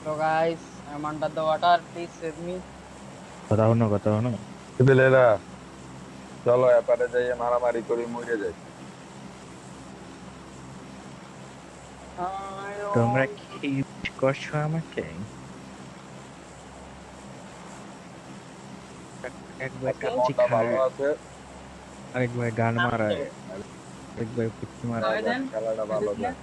So guys, I'm under the water. Please save me. কথা হনো ছেলেরা চলো এপারে যাইয়ে মারামারি করি মরে যাই। I তোমরা want কি করছো আমাকে? একবার আজকে কাচ্চি মনটা ভালো খায়, আছে। আরেকবার গান to মারায়, আরেকবার পুচকি মারায়। আজ খেলাটা ভালো যায়।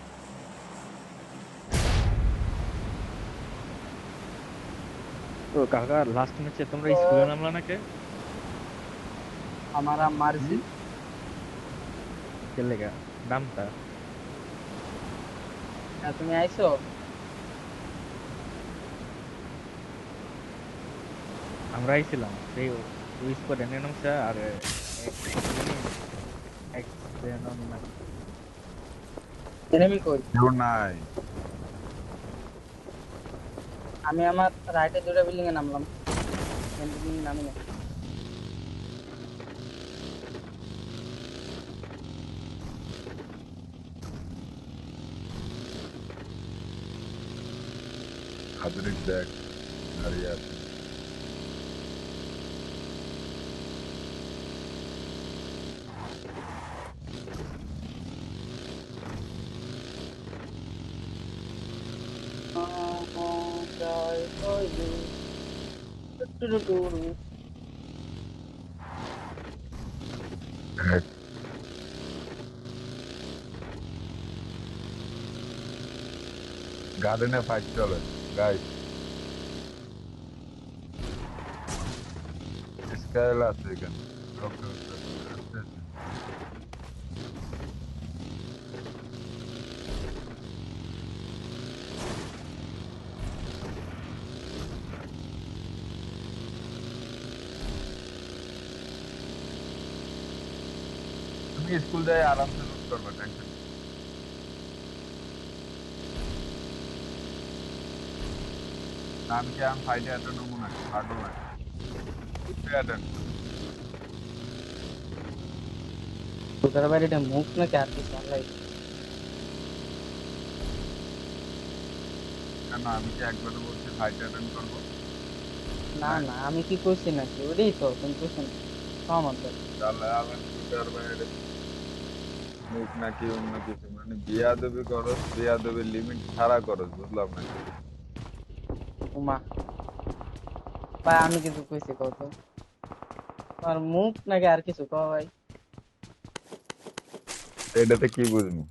তো কাকা লাস্ট ম্যাচে তোমরা স্কুলে নামলা নাকি? हमारा হুম? मर्जी। কে লেগা নামতা? তুমি আইছো? আমরা আইছিলাম সেই ওই স্কোয়াডে নামছে আর কত জানি এক্স দেনন নাকি। enemy কই? কেউ নাই। আমি আমার রাইটে দুটো বিল্ডিং এ নামলাম। সেকেন্ড বিল্ডিং নামি না। হাজরিক দেখ দাঁড়িয়ে আছে। Die for you. গার্ডেনে ফাইট চলে গাইস। স্কাইল আছে এখানে। ওকে, ওকে, ওকে, আস্তে আস্তে। তুমি স্কুল যাই আরামসে লুট করবে, টেনশন নেই। আমি কি আমি ফাইটে অ্যাটেন্ড হবো নাকি পাগল নাকি? অ্যাটেন্ড তোদের বাড়িটা মুখ নাকি আর কিছু আল্লাহ। কেন? আমি কি একবারও বলছি ফাইট অ্যাটেন্ড করবো? না হ্যাঁ, না আমি কি কইছি নাকি ওটাই তো তুমি কইছো না। সহমত ভাই। তাহলে আবার শুটার বাইরে মুখ নাকি অন্য কিছু, মানে বিয়াদবি করস, বিয়াদবির লিমিট ছাড়া করস, বুঝলাম না কি। উমা ভাই আমি কিছু কইছি কত আর মুখ নাকি আর কিছু কও ভাই। এটাতে কি বুঝবো?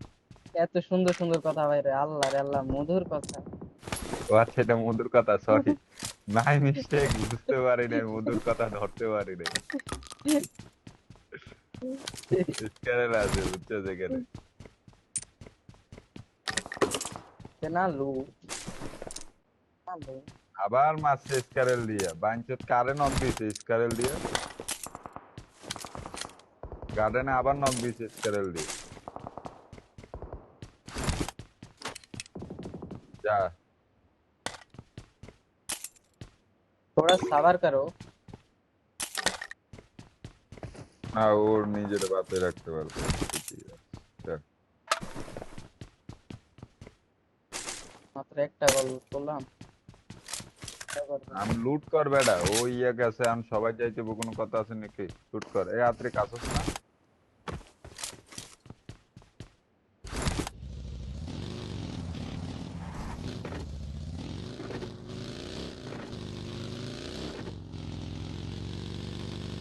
এত সুন্দর সুন্দর কথা ভাই রে আল্লাহ রে আল্লাহ মধুর কথা। ও আচ্ছা, এটা মধুর কথা, সরি। নাই মিস্টেক, বুঝতে পারি নাই, মধুর কথা ধরতে পারি নাই। স্ক্যানেল আছে বুঝছো যেখানে। না লু না লু। আবার মারছে স্ক্যারেল দিয়ে, বাইঞ্চোত কারে নক দিছে স্ক্যারেল দিয়ে। গার্ডেনে আবার নক দিছে স্ক্যারেল দিয়ে। যা। थोड़ा सबर करो। না, ওর নিজের বাপে রাখতে পারবে। ঠিকই আছে। যাক, মাত্র একটা গোল করলাম। আমি লুট কর বেটা, ও ইয়ে গেছে, আমি সবাই চাইতে কোনো কথা আছে নাকি? লুট কর, এই রাত্রে কাছস না।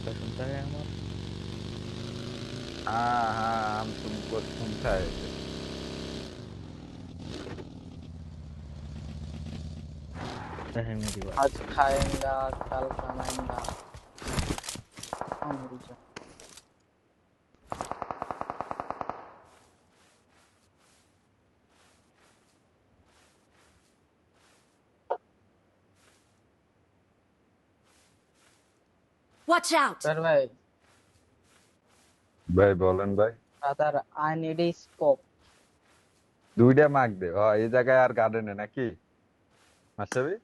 तो सुनता है আমার हाँ हाँ, हम तुमको सुनता है। है मेरी बात। आज खाएंगा कल कमाएंगा। हाँ मेरी जान। Watch out! सर भाई ভাই বলেন ভাই। brother I need a scope। দুইটা মার্ক দে, এই জায়গায় আর গার্ডেনে নাকি মাসাবি?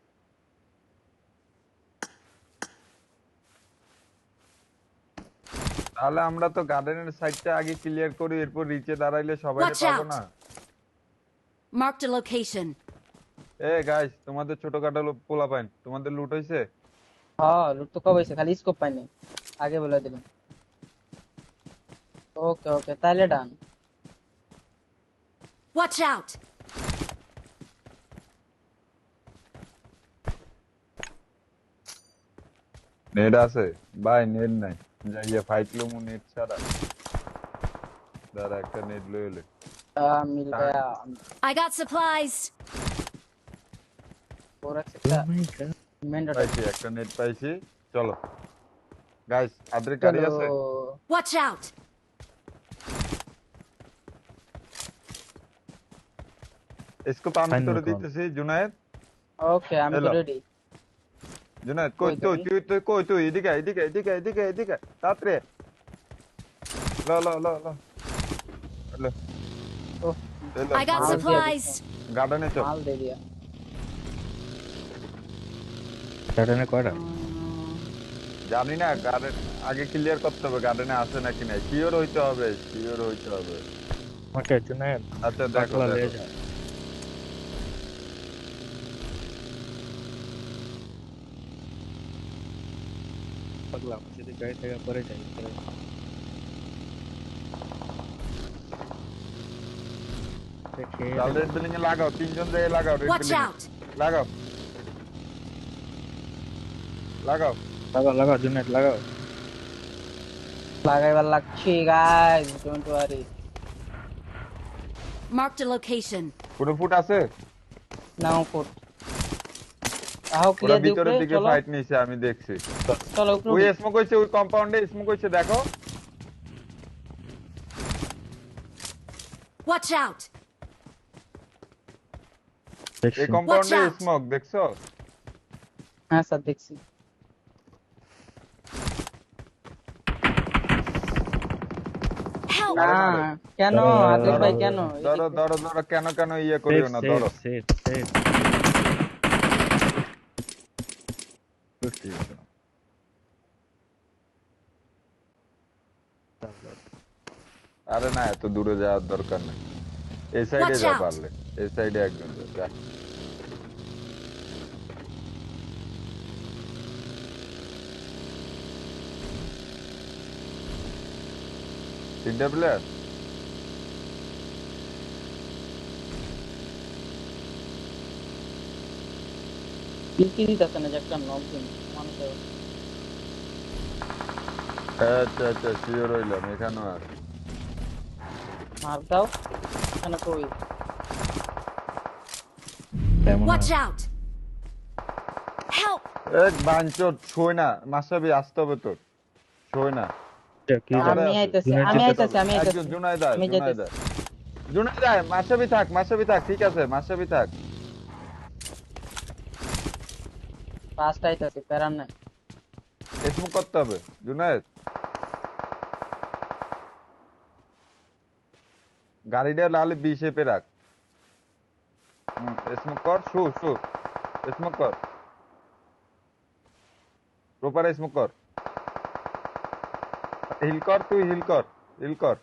তাহলে আমরা তো গার্ডেনের সাইডটা আগে ক্লিয়ার করি, এরপর রিচে দাঁড়াইলে সবাইরে Watch পাবো out! না। Marked a location. A guys, তোমাদের ছোটখাটো পোলা পাইন, তোমাদের লুট হইছে? হ্যাঁ লুট তো কবে হয়েছে, খালি স্কোপ পাইনি, আগে বলে দিলাম। ওকে ওকে, তাইলে ডান। Watch out! নেট আছে ভাই? নেট নাই, যাইয়া ফাইট লমু নেট ছাড়া। দাঁড়া একটা নেট লই এলে। মিল ভাইয়া, I got supplies. ওর একটা Oh my God. মেন ডট পাইছি, একটা নেট পাইছি। চলো গাইস, আদ্রে গাড়ি চলো। আছে? Watch out! স্কোপ আমি Fine, তোরে Mukon. দিতেছি জুনায়েদ। ওকে আমি তো Hello. রেডি। জুনায়েদ কই কই তুই? তুমি? কই তুই? এদিকে আয়, এদিকে আয়, এদিকে আয়, এদিকে আয়, এদিকে আয়। তাড়াতাড়ি আয়। ল ল ল ল ল। ও এলো, I got I'll get it. supplies. গার্ডেনে চল। মাল দে দিয়া। গার্ডেনে কয়টা? জানি না, গার্ডেন আগে ক্লিয়ার করতে হবে গার্ডেনে আছে নাকি নাই। শিওর হইতে হবে, শিওর হইতে হবে। আমাকে জুনায়েদ আচ্ছা দেখো পাগলা লয়ে দেখো। যা। পাগলা আমি যদি গাড়ি থেকে পরে যাই তাহলে দেখে লাল রেড বিল্ডিং এ লাগাও, তিনজন যায় লাগাও, রেড Watch বিল্ডিং out! লাগাও, লাগাও। লাগাও জুনায়েদ লাগাও। লাগাইবার লাগছি guys, don't worry. Marked a location. পুরো ফুট আছে? নাও কোট আও ওরা ক্লিয়ার দি উপরে, ভিতরের দিকে চলো ফাইট নিছে, আমি দেখছি। চলো উপরে ওই উঠি। স্মোক হইছে, ওই কম্পাউন্ডে স্মোক হইছে, দেখো। Watch out! এই দেখছি কম্পাউন্ডে Watch out! স্মোক দেখছো? হ্যাঁ স্যার দেখছি। Help! না কেন আদিল ভাই কেন? ধরো ধরো ধরো, কেন কেন ইয়ে করিও না, ধরো। সেট আরে না, এত দূরে যাওয়ার দরকার নেই, এই সাইডে Watch যা out! পারলে, এই সাইডে একজন যা। তিনটা প্লেয়ার? পিলকি দিতেছে না যে একটা নক দিন মানুষের। আচ্ছা আচ্ছা, শিওর হইলাম এখানেও আর। মার দাও এখানে কই? তেমন Watch out! Help! এক বাঞ্চত ছই না, মাসাবি আসতে হবে তোর, ছই না। কি আমার আমি আছে। আইতাছি জুনায়েদ আমি যেতে আইতাছি আমি আইতাছি একজন জুনায়েদ আয়, আমি জুনায়েদ যাইতাছি। আয়, জুনায়েদ আয়, মাসাবি থাক, মাসাবি থাক, ঠিক আছে, মাসাবি থাক। ফার্স্ট আইতাছি, প্যারান নাই। স্মোক করতে হবে জুনায়েদ। গাড়িটা লালে বি শেপে রাখ। স্মোক কর, শু শু, স্মোক কর, প্রপার স্মোক কর, হিল কর, তুই হিল কর, হিল কর।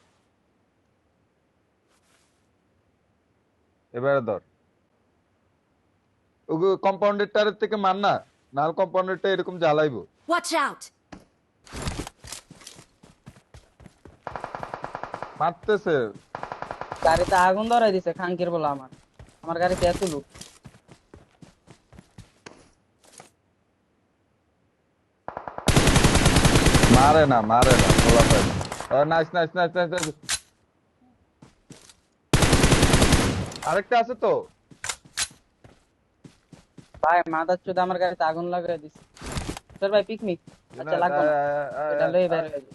এবারে ধর ওগো, কম্পাউন্ডের টারের থেকে মার না, নাল কম্পাউন্ডেরটা এরকম জ্বালাইবো। Watch out! মারতেছে। গাড়িতে আগুন ধরাই দিছে খাঙ্কির বলা আমার গাড়িতে এত লোক। মারে না, মারে না, খোলা পাই। Nice nice nice nice nice. আরেকটা আছে তো। ভাই মাদার চোদ আমার গাড়িতে আগুন লাগাই দিছে। স্যার ভাই পিকনিক আচ্ছা লাগবে না, এটা লই বের হয়ে যাবে।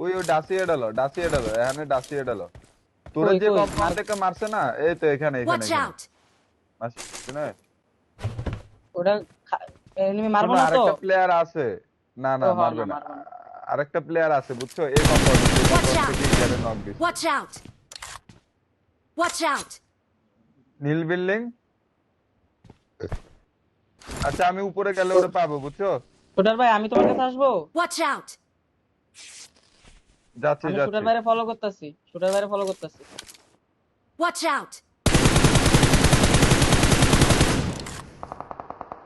ওই ওই ডাসিয়ে ডালো, ডাসিয়ে ডালো, এখানে ডাসিয়ে ডালো। তোরা কই, যে কই? কম্পাউন্ড থেকে মারছে না, এই তো এখানে এখানে Watch এখানে। out! মারছে না? ওটা এনিমি মারবো শোনো, না তো? আরেকটা প্লেয়ার আছে। না না, ও, হ্যাঁ, মারবে না, না। মারবো না। আরেকটা প্লেয়ার আছে বুঝছো, এই কম্পাউন্ড Watch out! থেকে এখানে নক দিছে। Watch out! Watch out! নীল বিল্ডিং। আচ্ছা, আমি উপরে গেলে ওটা পাবো বুঝছো। শুটার ভাই আমি তোমার কাছে আসবো? Watch out! যাচ্ছি আমি যাচ্ছি। শুটার বাইরে ফলো করতেছি, শুটার বাইরে ফলো করতেছি। Watch out!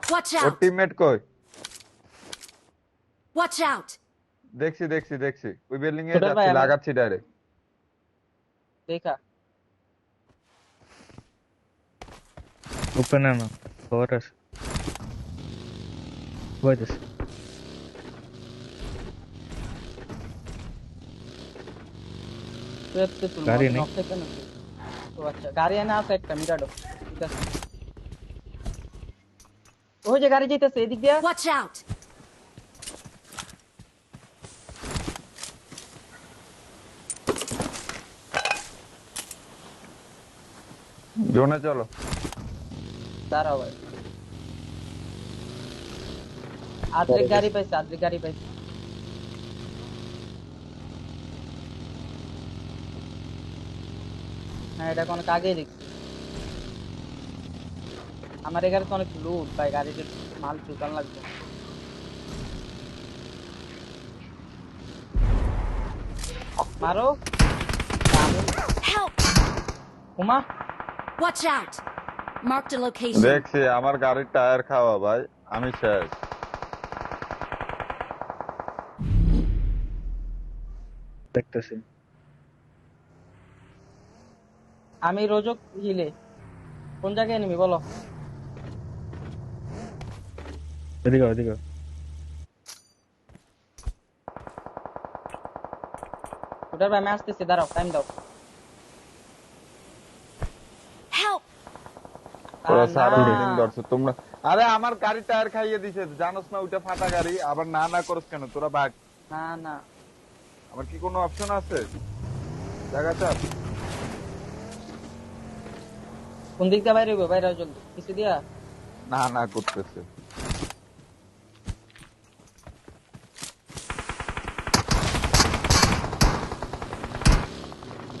Watch ওর out! টিমমেট কই? Watch out! দেখছি ওই বিল্ডিং এ ছোট ভাই, যাচ্ছি, আমার- লাগাচ্ছি ডাইরেক্ট। দেখা ওপেন না খবর আছে বইতেছে তুই এত তুল গাড়ি নেই। নক থেকে না তো আচ্ছা গাড়ি এনে আছে একটা মিরাডো ঠিক আছে ওই যে গাড়ি যাইতেছে এদিক দিয়া Watch out! জোনে চলো। দাঁড়াও ভাই আদ্রিক গাড়ি পাইছে হ্যাঁ এটা কোনো আগেই দেখছি আমার এই গাড়িতে অনেক লুট ভাই গাড়িতে মাল ঢুকান লাগবে মারো Help! Uma Watch out! Marked a location. দেখছি আমার গাড়ির টায়ার খাওয়া ভাই, আমি শেষ। দেখতেছি আমি রোজক হিলে কোন জায়গায় নিবি বলো এদিকে ওটার ভাই আমি আসতেছি দাঁড়াও টাইম দাও Help! ওরা না। সারা বিল্ডিং ধরছে তোমরা। আরে আমার গাড়ির টায়ার খাইয়ে দিছে, জানোস না ওইটা ফাটা গাড়ি, আবার না করস কেন তোরা? বাঘ, না আমার কি কোনো অপশন আছে? জায়গা চাপ। কোন দিক দিয়ে বাইরে হইবো বাইরে হও জলদি কিছু দিয়া না করতেছে।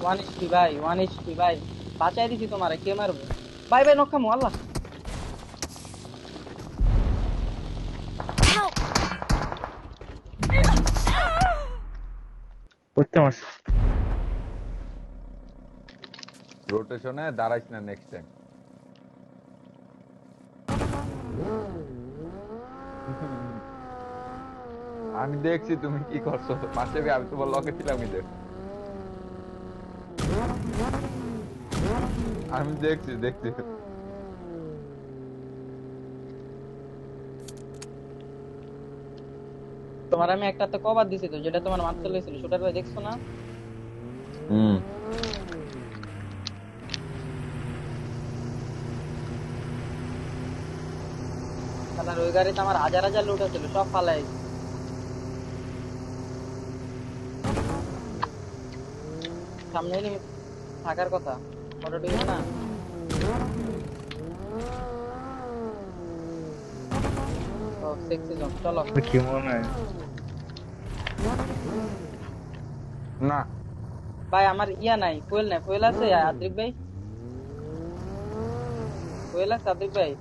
ওয়ান এইচপি ভাই বাঁচাই দিছি তোমারে কে মারবো ভাই নখামো আল্লাহ Help! করতে মারছে রোটেশনে দাঁড়াইস না নেক্সট টাইম। আমি দেখছি তুমি কি করছো, মাসে আমি তোমার লগে ছিলাম। আমি দেখছি তোমার আমি একটা তো কভার দিছি তো যেটা তোমার মারতে লইছিল শুটার ভাই দেখছো না হুম। তাহলে ওই গাড়িতে আমার হাজার লুট ছিল সব ফালাই সামনে এনিমি থাকার কথা ফটো দিবে না ও সেক্সি জোন চলো কি মনে হয় না ভাই আমার ইয়া নাই ফুয়েল নাই ফুয়েল আছে আদ্রিক ভাই ফুয়েল আছে আদ্রিক ভাই